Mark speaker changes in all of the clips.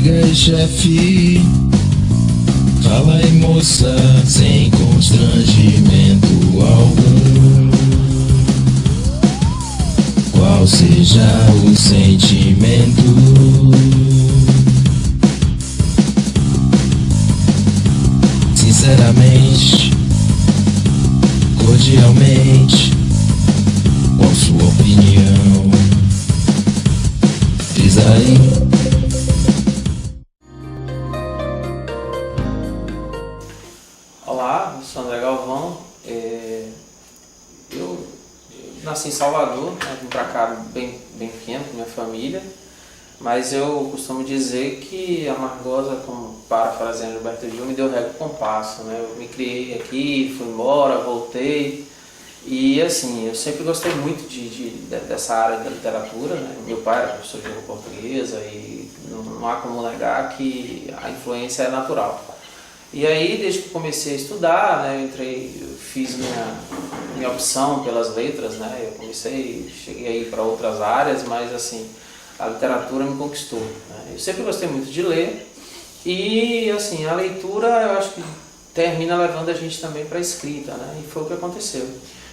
Speaker 1: Chega aí, chefe, fala aí, moça, sem constrangimento algum. Qual seja o sentimento? Sinceramente, cordialmente, qual sua opinião? Diz aí.
Speaker 2: Olá, eu sou André Galvão. Eu nasci em Salvador, né? Vim pra cá bem pequeno com minha família, mas eu costumo dizer que a Amargosa, como parafraseando Gilberto Gil, me deu régua com passo, né? Eu me criei aqui, fui embora, voltei, e assim, eu sempre gostei muito dessa área da literatura, né? Meu pai era professor de língua portuguesa e não há como negar que a influência é natural. E aí, desde que eu comecei a estudar, né, eu fiz minha opção pelas letras, né, cheguei a ir para outras áreas, mas assim, a literatura me conquistou, né. Eu sempre gostei muito de ler e assim, a leitura eu acho que termina levando a gente também para a escrita, né, e foi o que aconteceu.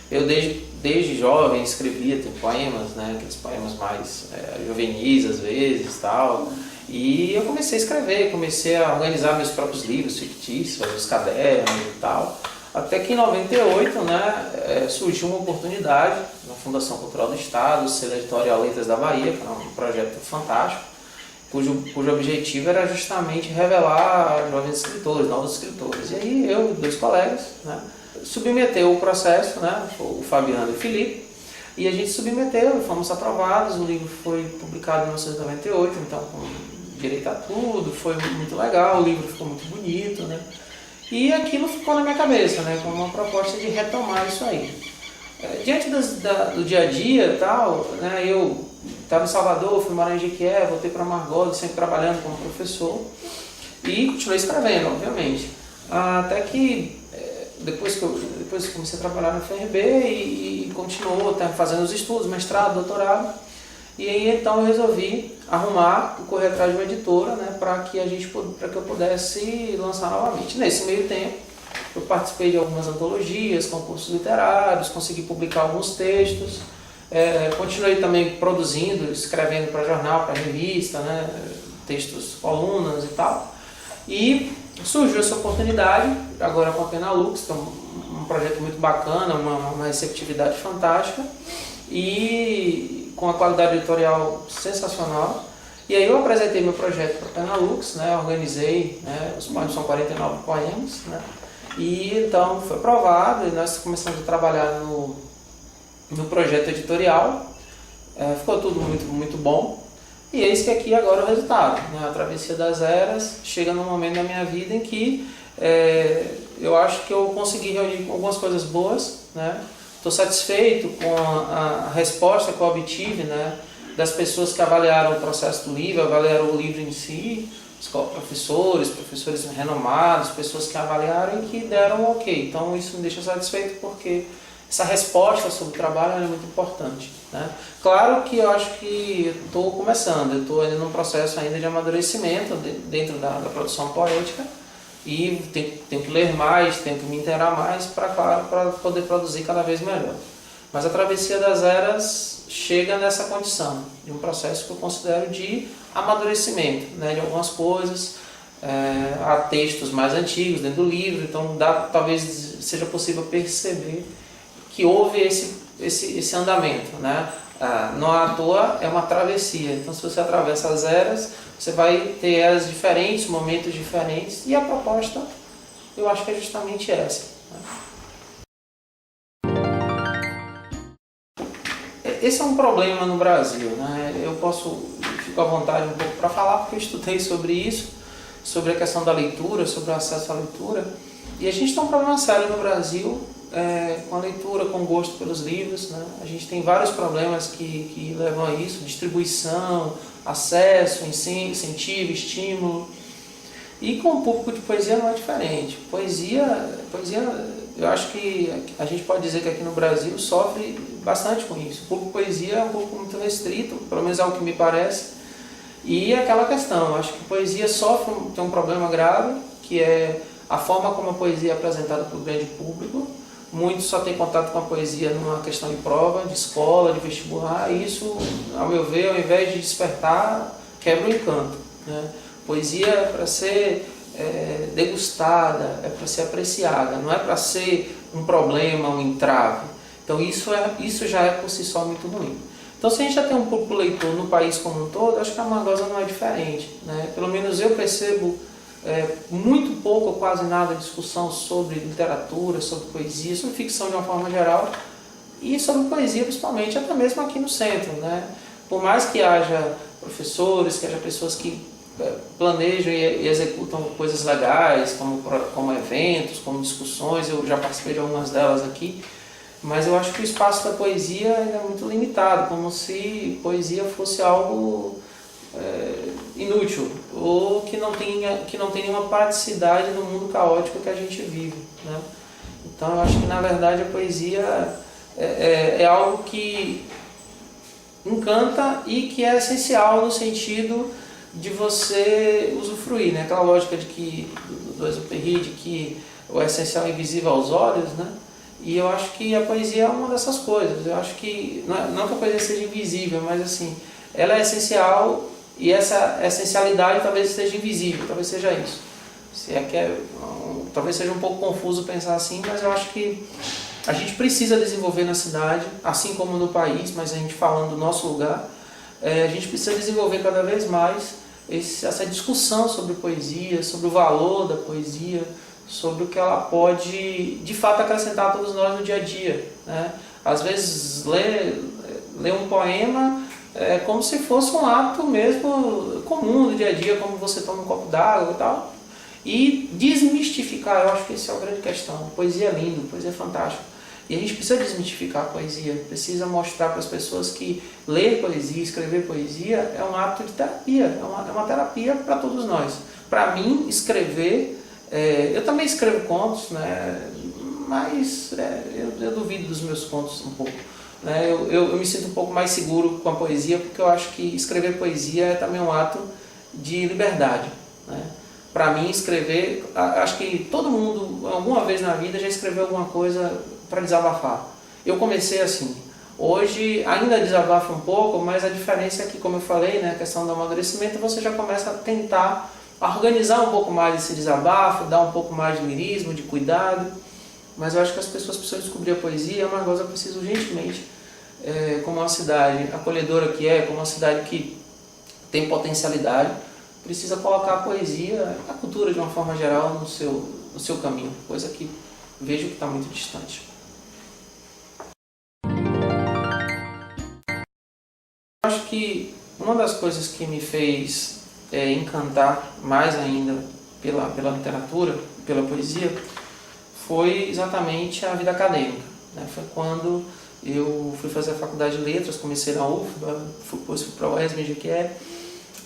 Speaker 2: Eu desde jovem escrevia poemas, né, aqueles poemas mais juvenis às vezes, tal. E eu comecei a escrever, comecei a organizar meus próprios livros fictícios, os cadernos e tal. Até que em 98, né, surgiu uma oportunidade na Fundação Cultural do Estado, o Selo Editorial Letras da Bahia, que é um projeto fantástico, cujo objetivo era justamente revelar jovens escritores, novos escritores. E aí eu e dois colegas, né, submeteu o processo, né, o Fabiano e o Felipe, e a gente submeteu e fomos aprovados. O livro foi publicado em 1998, então com direito a tudo, foi muito legal, o livro ficou muito bonito, né? E aquilo ficou na minha cabeça, né, como uma proposta de retomar isso aí. Diante do dia a dia e tal, né, eu estava em Salvador, fui morar em Jequié, voltei para Amargosa, sempre trabalhando como professor, e continuei escrevendo, obviamente. Até que depois que eu comecei a trabalhar no FRB e continuou fazendo os estudos, mestrado, doutorado. E aí então eu resolvi correr atrás de uma editora, né, para que eu pudesse lançar novamente. Nesse meio tempo, eu participei de algumas antologias, concursos literários, consegui publicar alguns textos, continuei também produzindo, escrevendo para jornal, para revista, né, textos, colunas e tal. E surgiu essa oportunidade, agora com a Penalux, que é um projeto muito bacana, uma receptividade fantástica e com a qualidade editorial sensacional. E aí eu apresentei meu projeto para a Penalux, né, organizei, né, os poemas são 49 poemas, né, e então foi aprovado e nós começamos a trabalhar no projeto editorial, ficou tudo muito, muito bom. E eis que aqui agora o resultado, né? A Travessia das Eras chega num momento da minha vida em que eu acho que eu consegui reunir algumas coisas boas, né? Estou satisfeito com a resposta que eu obtive, né, das pessoas que avaliaram o processo do livro, avaliaram o livro em si, professores renomados, pessoas que avaliaram e que deram ok. Então isso me deixa satisfeito porque essa resposta sobre o trabalho é muito importante, né? Claro que eu acho que estou começando, eu estou ainda num processo ainda de amadurecimento dentro da produção poética e tenho que ler mais, tenho que me inteirar mais para poder produzir cada vez melhor. Mas a Travessia das Eras chega nessa condição, de um processo que eu considero de amadurecimento, né, de algumas coisas. Há textos mais antigos dentro do livro, então talvez seja possível perceber que houve esse andamento, né? Não à toa é uma travessia, então se você atravessa as eras, você vai ter eras diferentes, momentos diferentes, e a proposta eu acho que é justamente essa, né? Esse é um problema no Brasil, né? Fico à vontade um pouco para falar porque eu estudei sobre isso, sobre a questão da leitura, sobre o acesso à leitura, e a gente tem um problema sério no Brasil com a leitura, com o gosto pelos livros, né? A gente tem vários problemas que levam a isso: distribuição, acesso, incentivo, estímulo. E com o público de poesia não é diferente. Poesia, eu acho que a gente pode dizer que aqui no Brasil sofre bastante com isso. O público de poesia é um público muito restrito, pelo menos é o que me parece, E aquela questão, acho que a poesia tem um problema grave, que é a forma como a poesia é apresentada para o grande público. Muitos só têm contato com a poesia numa questão de prova, de escola, de vestibular, e isso, ao meu ver, ao invés de despertar, quebra o encanto, né? Poesia é para ser degustada, é para ser apreciada, não é para ser um problema, um entrave. Então isso já é por si só muito ruim. Então se a gente já tem um público leitor no país como um todo, acho que a Amargosa não é diferente, né? Pelo menos eu percebo muito pouco ou quase nada de discussão sobre literatura, sobre poesia, sobre ficção de uma forma geral e sobre poesia principalmente, até mesmo aqui no centro, né? Por mais que haja professores, que haja pessoas que planejam e executam coisas legais, como eventos, como discussões, eu já participei de algumas delas aqui, mas eu acho que o espaço da poesia ainda é muito limitado, como se poesia fosse algo inútil, ou que não tem nenhuma praticidade no mundo caótico que a gente vive, né? Então eu acho que na verdade a poesia é algo que encanta e que é essencial no sentido de você usufruir, né? Aquela lógica do Exupéry, de que o essencial é invisível aos olhos, né? E eu acho que a poesia é uma dessas coisas. Eu acho que, não que a poesia seja invisível, mas assim, ela é essencial e essa essencialidade talvez esteja invisível, talvez seja isso. Se é que talvez seja um pouco confuso pensar assim, mas eu acho que a gente precisa desenvolver na cidade, assim como no país, mas a gente falando do nosso lugar, a gente precisa desenvolver cada vez mais essa discussão sobre poesia, sobre o valor da poesia, sobre o que ela pode de fato acrescentar a todos nós no dia a dia, né? Às vezes ler um poema é como se fosse um ato mesmo comum do dia a dia, como você toma um copo d'água e tal, e desmistificar. Eu acho que essa é a grande questão. Poesia é lindo, poesia é fantástico, e a gente precisa desmistificar a poesia, precisa mostrar para as pessoas que ler poesia, escrever poesia é um ato de terapia, é uma terapia para todos nós. Para mim, escrever, eu também escrevo contos, né? Mas eu duvido dos meus contos um pouco, né? Eu me sinto um pouco mais seguro com a poesia, porque eu acho que escrever poesia é também um ato de liberdade, né? Para mim, escrever, acho que todo mundo, alguma vez na vida, já escreveu alguma coisa para desabafar. Eu comecei assim. Hoje ainda desabafo um pouco, mas a diferença é que, como eu falei, né, a questão do amadurecimento, você já começa a tentar organizar um pouco mais esse desabafo, dar um pouco mais de lirismo, de cuidado. Mas eu acho que as pessoas precisam descobrir a poesia. A Amargosa precisa urgentemente, como uma cidade acolhedora que é, como uma cidade que tem potencialidade, precisa colocar a poesia, a cultura de uma forma geral, no seu caminho, coisa que vejo que está muito distante. Eu acho que uma das coisas que me fez encantar mais ainda pela literatura, pela poesia, foi exatamente a vida acadêmica, né? Foi quando eu fui fazer a faculdade de letras, comecei na UFBA, depois fui para a UESB,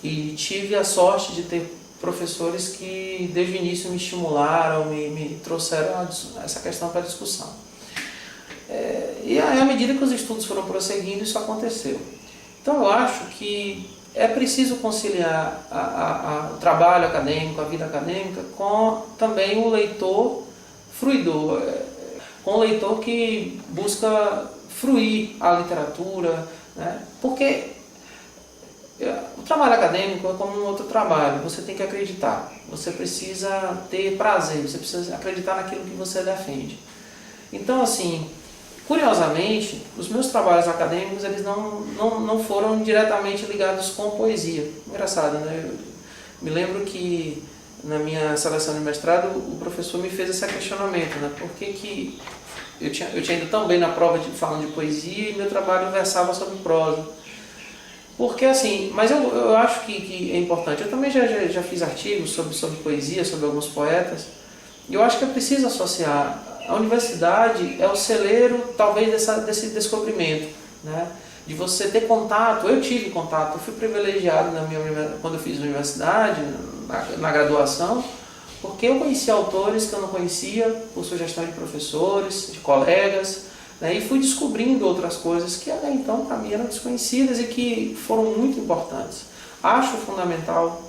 Speaker 2: e tive a sorte de ter professores que desde o início me estimularam, me trouxeram essa questão para a discussão. E à medida que os estudos foram prosseguindo, isso aconteceu. Então eu acho que é preciso conciliar o trabalho acadêmico, a vida acadêmica, com também o leitor fruidor, com o leitor que busca fruir a literatura, né? Porque o trabalho acadêmico é como um outro trabalho, você tem que acreditar, você precisa ter prazer, você precisa acreditar naquilo que você defende. Então, assim, curiosamente, os meus trabalhos acadêmicos eles não foram diretamente ligados com poesia. Engraçado, né? Eu me lembro que na minha seleção de mestrado o professor me fez esse questionamento, né? Por que eu tinha ido tão bem na prova falando de poesia e meu trabalho versava sobre prosa? Porque assim, mas eu acho que é importante. Eu também já fiz artigos sobre poesia, sobre alguns poetas, e eu acho que é preciso associar. A universidade é o celeiro, talvez, desse descobrimento, né? De você ter contato. Eu tive contato, eu fui privilegiado quando eu fiz a universidade, na graduação, porque eu conheci autores que eu não conhecia, por sugestão de professores, de colegas, né? E fui descobrindo outras coisas que até então para mim eram desconhecidas e que foram muito importantes. Acho fundamental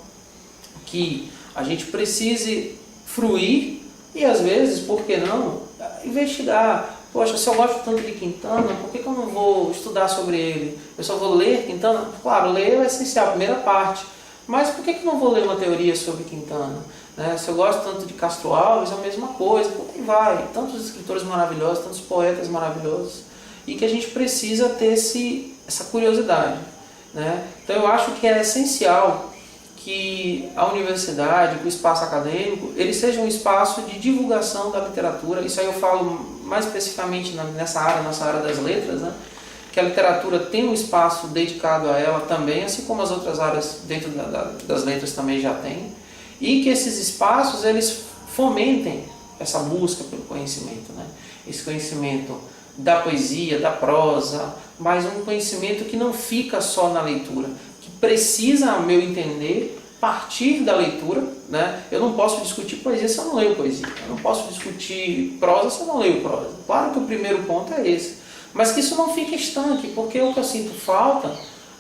Speaker 2: que a gente precise fruir e, às vezes, por que não, investigar. Poxa, se eu gosto tanto de Quintana, por que eu não vou estudar sobre ele? Eu só vou ler Quintana? Claro, ler é essencial, a primeira parte. Mas por que eu não vou ler uma teoria sobre Quintana? Né? Se eu gosto tanto de Castro Alves, é a mesma coisa. Por que vai? Tantos escritores maravilhosos, tantos poetas maravilhosos. E que a gente precisa ter essa curiosidade. Né? Então eu acho que é essencial que a universidade, que o espaço acadêmico, ele seja um espaço de divulgação da literatura. Isso aí eu falo mais especificamente nossa área das letras, né? Que a literatura tem um espaço dedicado a ela também, assim como as outras áreas dentro das letras também já tem, e que esses espaços eles fomentem essa busca pelo conhecimento, né? Esse conhecimento da poesia, da prosa, mas um conhecimento que não fica só na leitura, que precisa, a meu entender, partir da leitura, né? Eu não posso discutir poesia se eu não leio poesia, eu não posso discutir prosa se eu não leio prosa. Claro que o primeiro ponto é esse, mas que isso não fique estanque, porque o que eu sinto falta,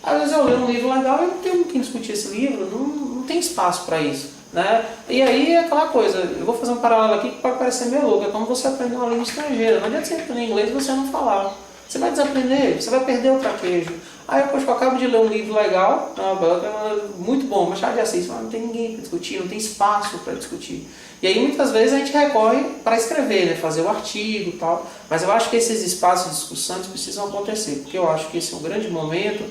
Speaker 2: às vezes eu leio um livro legal e eu não tenho com quem discutir esse livro, não tem espaço para isso. Né? E aí é aquela coisa, eu vou fazer um paralelo aqui que pode parecer meio louco, é como você aprender uma língua estrangeira. Não adianta você aprender inglês e você não falar. Você vai desaprender, você vai perder o traquejo. Aí depois que eu acabo de ler um livro legal, muito bom, Machado de Assis, mas não tem ninguém para discutir, não tem espaço para discutir. E aí muitas vezes a gente recorre para escrever, né? Fazer o artigo e tal. Mas eu acho que esses espaços de discussão precisam acontecer, porque eu acho que esse é um grande momento.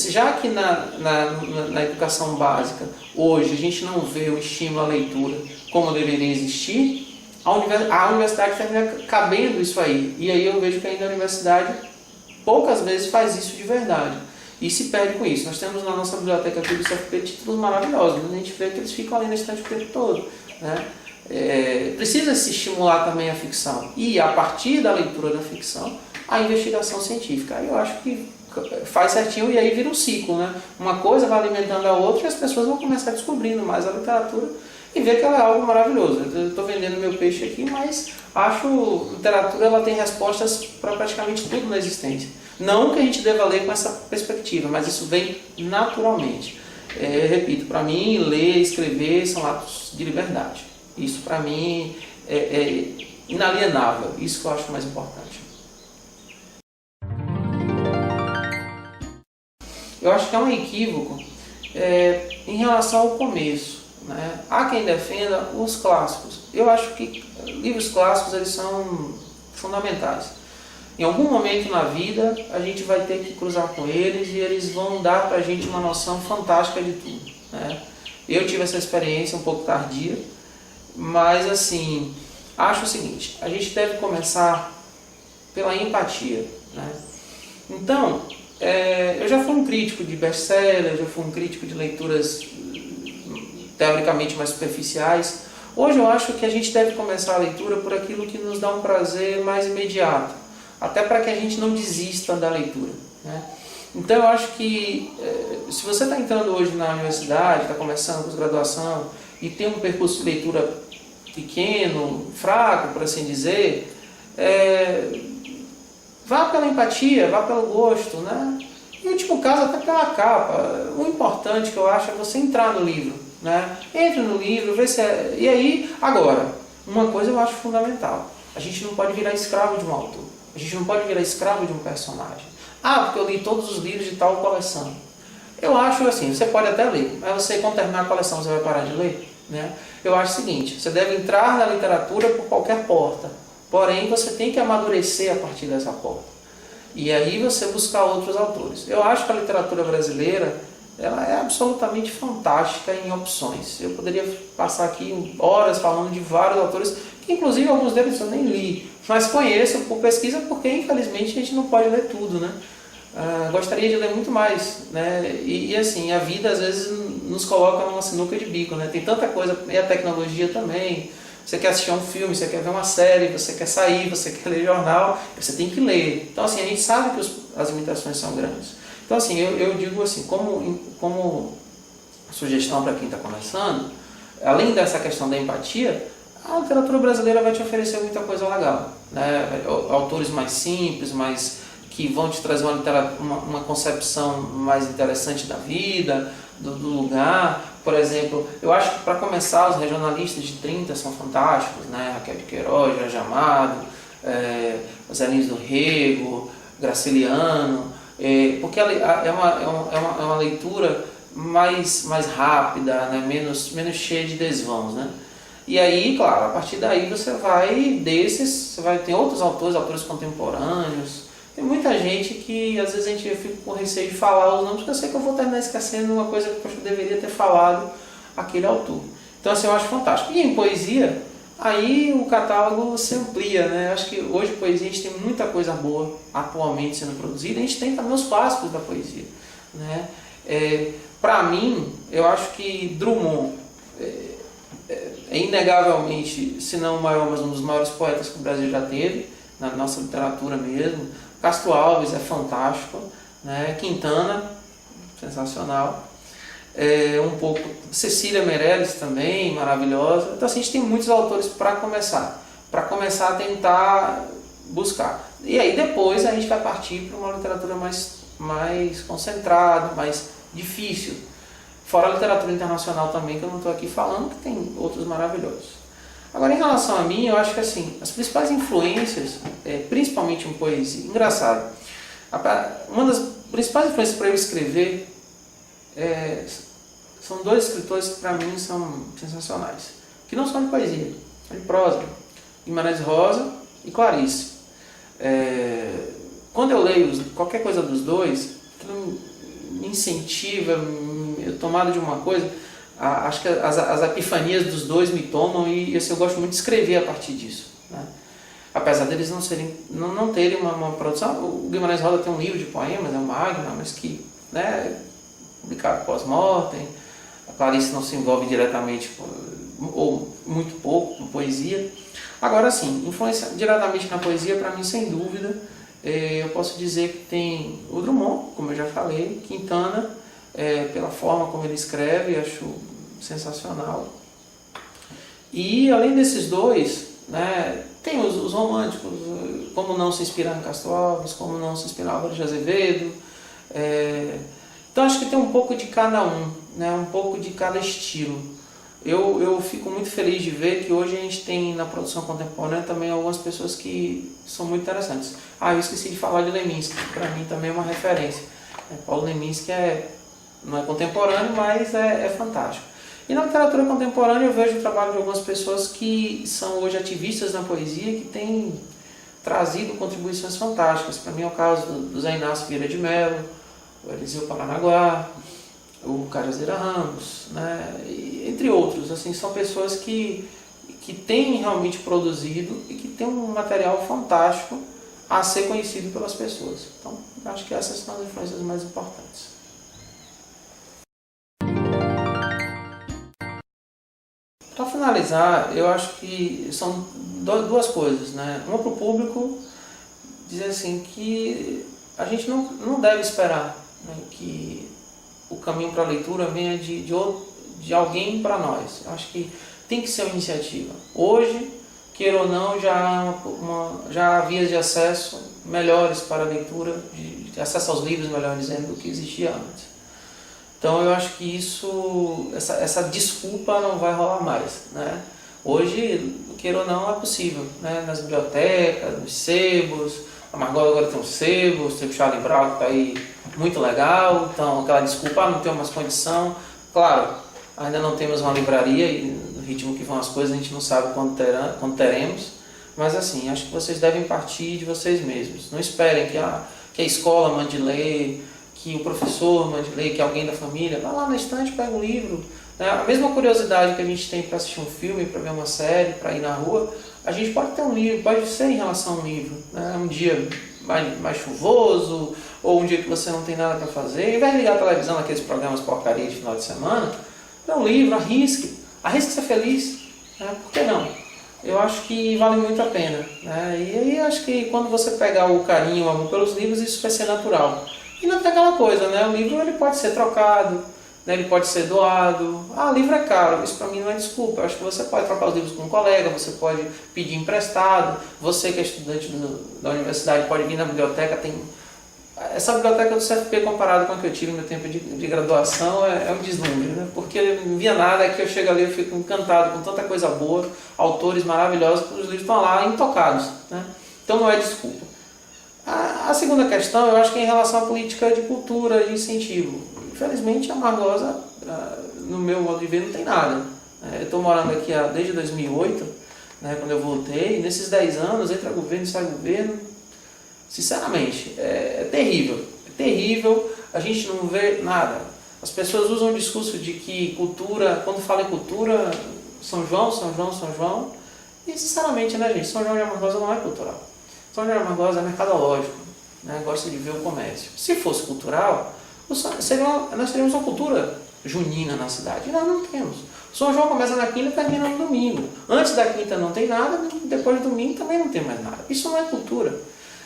Speaker 2: Já que na educação básica, hoje, a gente não vê o estímulo à leitura como deveria existir, a universidade termina cabendo isso aí. E aí eu vejo que ainda a universidade poucas vezes faz isso de verdade. E se perde com isso. Nós temos na nossa biblioteca aqui do CFP títulos maravilhosos, mas a gente vê que eles ficam ali na estante o tempo todo. Né? Precisa se estimular também a ficção. E a partir da leitura da ficção, a investigação científica. Aí eu acho que faz certinho e aí vira um ciclo, né? Uma coisa vai alimentando a outra e as pessoas vão começar descobrindo mais a literatura e ver que ela é algo maravilhoso. Eu estou vendendo meu peixe aqui, mas acho que a literatura ela tem respostas para praticamente tudo na existência. Não que a gente deva ler com essa perspectiva, mas isso vem naturalmente. Repito, para mim, ler e escrever são atos de liberdade. Isso para mim é inalienável. Isso que eu acho mais importante. Eu acho que é um equívoco em relação ao começo. Né? Há quem defenda os clássicos. Eu acho que livros clássicos eles são fundamentais. Em algum momento na vida a gente vai ter que cruzar com eles e eles vão dar para a gente uma noção fantástica de tudo. Né? Eu tive essa experiência um pouco tardia, mas assim, acho o seguinte, a gente deve começar pela empatia. Né? Então, eu já fui um crítico de best-sellers, já fui um crítico de leituras teoricamente mais superficiais. Hoje eu acho que a gente deve começar a leitura por aquilo que nos dá um prazer mais imediato, até para que a gente não desista da leitura. Né? Então eu acho que se você está entrando hoje na universidade, está começando com graduação e tem um percurso de leitura pequeno, fraco, por assim dizer, vá pela empatia, vá pelo gosto, né? Em último caso, até pela capa. O importante que eu acho é você entrar no livro, né? Entre no livro, vê se E aí, agora, uma coisa eu acho fundamental. A gente não pode virar escravo de um autor. A gente não pode virar escravo de um personagem. Porque eu li todos os livros de tal coleção. Eu acho assim, você pode até ler, mas você, quando terminar a coleção, você vai parar de ler? Né? Eu acho o seguinte, você deve entrar na literatura por qualquer porta. Porém, você tem que amadurecer a partir dessa porta. E aí você buscar outros autores. Eu acho que a literatura brasileira ela é absolutamente fantástica em opções. Eu poderia passar aqui horas falando de vários autores, que inclusive alguns deles eu nem li, mas conheço por pesquisa, porque infelizmente a gente não pode ler tudo. Né? Gostaria de ler muito mais. Né? E assim, a vida às vezes nos coloca numa sinuca de bico. Né? Tem tanta coisa, e a tecnologia também. Você quer assistir a um filme, você quer ver uma série, você quer sair, você quer ler jornal, você tem que ler. Então, assim, a gente sabe que as limitações são grandes. Então, assim, eu digo assim, como sugestão para quem está começando, além dessa questão da empatia, a literatura brasileira vai te oferecer muita coisa legal. Né? Autores mais simples, que vão te trazer uma concepção mais interessante da vida, do lugar. Por exemplo, eu acho que para começar os regionalistas de 30 são fantásticos, né? Raquel de Queiroz, Jorge Amado, Zé Lins do Rego, Graciliano, porque é uma leitura mais rápida, né? menos cheia de desvãos, né? E aí, claro, a partir daí você vai ter outros autores contemporâneos. Tem muita gente que às vezes a gente fica com receio de falar os nomes, porque eu sei que eu vou terminar esquecendo uma coisa que eu deveria ter falado aquele autor. Então assim, eu acho fantástico. E em poesia, aí o catálogo se amplia, né? Eu acho que hoje poesia a gente tem muita coisa boa atualmente sendo produzida, a gente tem também os clássicos da poesia, né? Para mim, eu acho que Drummond é inegavelmente, se não o maior, mas um dos maiores poetas que o Brasil já teve, na nossa literatura mesmo. Castro Alves é fantástico, né? Quintana, sensacional. Um pouco Cecília Meirelles também, maravilhosa. Então assim, a gente tem muitos autores para começar a tentar buscar. E aí depois a gente vai partir para uma literatura mais concentrada, mais difícil. Fora a literatura internacional também, que eu não estou aqui falando, que tem outros maravilhosos. Agora, em relação a mim, eu acho que assim, as principais influências, principalmente em poesia, engraçado, uma das principais influências para eu escrever são dois escritores que para mim são sensacionais, que não são de poesia, são de prosa, Guimarães Rosa e Clarice. Quando eu leio qualquer coisa dos dois, aquilo me incentiva, tomada de uma coisa. Acho que as epifanias dos dois me tomam e assim, eu gosto muito de escrever a partir disso, né? Apesar deles não terem uma produção. O Guimarães Rosa tem um livro de poemas, é um Magna, mas que, né, publicado pós-mortem. A Clarice não se envolve diretamente ou muito pouco com poesia. Agora sim, influência diretamente na poesia, para mim, sem dúvida, eu posso dizer que tem o Drummond, como eu já falei, Quintana, pela forma como ele escreve, acho sensacional. E além desses dois, né, tem os românticos, como não se inspirar em Castro Alves, como não se inspirar em Álvaro de Azevedo. Então acho que tem um pouco de cada um, né, um pouco de cada estilo. Eu fico muito feliz de ver que hoje a gente tem na produção contemporânea também algumas pessoas que são muito interessantes. Eu esqueci de falar de Leminski, que para mim também é uma referência. Paulo Leminski não é contemporâneo, mas é fantástico. E na literatura contemporânea eu vejo o trabalho de algumas pessoas que são hoje ativistas na poesia, que têm trazido contribuições fantásticas. Para mim é o caso do Zé Inácio Vieira de Mello, o Eliseu Paranaguá, o Cajazeira Ramos, né? Entre outros. Assim, são pessoas que têm realmente produzido e que têm um material fantástico a ser conhecido pelas pessoas. Então, acho que essas são as influências mais importantes. Para finalizar, eu acho que são duas coisas, né? Uma para o público, dizer assim que a gente não deve esperar, né, que o caminho para a leitura venha de alguém para nós. Eu acho que tem que ser uma iniciativa. Hoje, queira ou não, já há vias de acesso melhores para a leitura, de acesso aos livros, melhor dizendo, do que existia antes. Então eu acho que essa desculpa não vai rolar mais, né? Hoje, queira ou não, é possível, né? Nas bibliotecas, nos sebos. A Margot agora tem um sebo, o sebo Charlie Brown que está aí muito legal. Então aquela desculpa, não tenho mais condição. Claro, ainda não temos uma livraria e no ritmo que vão as coisas a gente não sabe quando teremos. Mas assim, acho que vocês devem partir de vocês mesmos. Não esperem que a escola mande ler, que o professor mande ler, que alguém da família vá lá na estante, pega um livro. Né? A mesma curiosidade que a gente tem para assistir um filme, para ver uma série, para ir na rua, a gente pode ter um livro, pode ser em relação a um livro. Né? Um dia mais chuvoso, ou um dia que você não tem nada para fazer, ao invés de ligar a televisão naqueles programas porcaria de final de semana, dê um livro, arrisque ser feliz. Né? Por que não? Eu acho que vale muito a pena. Né? E aí acho que quando você pegar o carinho, o amor pelos livros, isso vai ser natural. E não tem aquela coisa, né? O livro ele pode ser trocado, né? Ele pode ser doado. O livro é caro, isso para mim não é desculpa. Eu acho que você pode trocar os livros com um colega, você pode pedir emprestado. Você que é estudante da universidade pode vir na biblioteca, tem essa biblioteca do CFP comparada com a que eu tive no meu tempo de graduação é um deslumbre, né? Porque eu não via nada, que eu chego ali eu fico encantado com tanta coisa boa, autores maravilhosos, os livros estão lá intocados, né? Então não é desculpa. A segunda questão, eu acho que é em relação à política de cultura, de incentivo. Infelizmente a Margosa, no meu modo de ver, não tem nada. Eu estou morando aqui desde 2008, né, quando eu voltei, e nesses 10 anos, entra governo e sai governo, sinceramente, é terrível. É terrível, a gente não vê nada. As pessoas usam o discurso de que cultura, quando fala em cultura, São João, São João, São João, e sinceramente, né, gente, São João de Amargosa não é cultural. São João de Amargosa é mercadológico, né, gosta de ver o comércio. Se fosse cultural, nós teríamos uma cultura junina na cidade, e nós não temos. São João começa na quinta e termina no domingo. Antes da quinta não tem nada, depois do domingo também não tem mais nada. Isso não é cultura.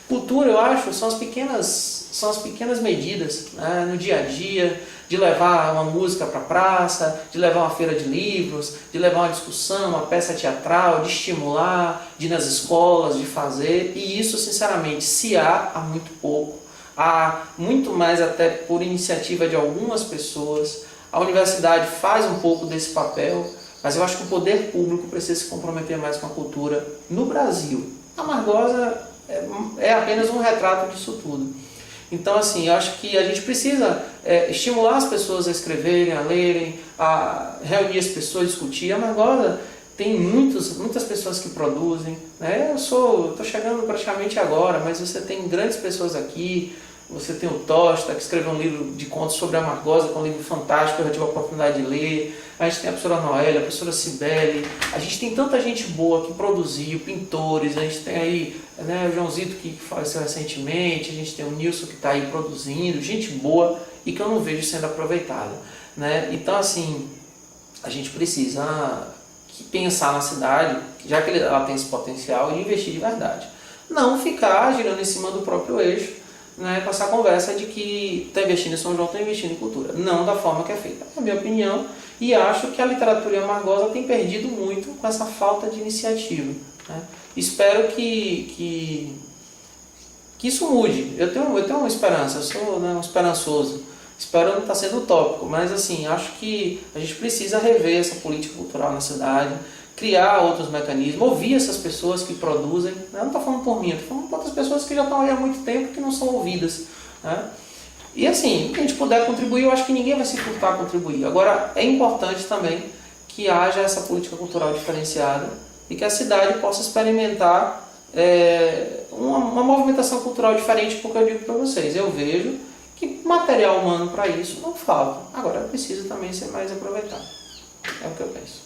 Speaker 2: Cultura, eu acho, são as pequenas medidas, né, no dia a dia, de levar uma música para a praça, de levar uma feira de livros, de levar uma discussão, uma peça teatral, de estimular, de ir nas escolas, de fazer. E isso, sinceramente, se há muito pouco. Há muito mais até por iniciativa de algumas pessoas. A universidade faz um pouco desse papel, mas eu acho que o poder público precisa se comprometer mais com a cultura no Brasil. A Margosa é apenas um retrato disso tudo. Então, assim, eu acho que a gente precisa estimular as pessoas a escreverem, a lerem, a reunir as pessoas, discutir. A Margosa tem muitas pessoas que produzem, né? Eu estou chegando praticamente agora, mas você tem grandes pessoas aqui. Você tem o Tosta, que escreveu um livro de contos sobre a Margosa, que é um livro fantástico, eu já tive a oportunidade de ler. A gente tem a professora Noélia, a professora Cibele. A gente tem tanta gente boa que produziu, pintores. A gente tem aí, né, o Joãozito, que faleceu recentemente. A gente tem o Nilson, que está aí produzindo. Gente boa e que eu não vejo sendo aproveitada, né? Então, assim, a gente precisa pensar na cidade, já que ela tem esse potencial, e investir de verdade. Não ficar girando em cima do próprio eixo, né, com essa conversa de que está investindo em São João, está investindo em cultura. Não da forma que é feita. É a minha opinião. E acho que a literatura em Amargosa tem perdido muito com essa falta de iniciativa, né? Espero que isso mude. Eu tenho uma esperança, eu sou, né, um esperançoso. Espero não estar sendo utópico, mas assim, acho que a gente precisa rever essa política cultural na cidade, criar outros mecanismos, ouvir essas pessoas que produzem. Eu não estou falando por mim, estou falando por outras pessoas que já estão aí há muito tempo que não são ouvidas, né? E assim, se a gente puder contribuir, eu acho que ninguém vai se furtar a contribuir. Agora, é importante também que haja essa política cultural diferenciada e que a cidade possa experimentar uma movimentação cultural diferente, porque eu digo para vocês, eu vejo que material humano para isso não falta. Agora, precisa também ser mais aproveitado. É o que eu penso.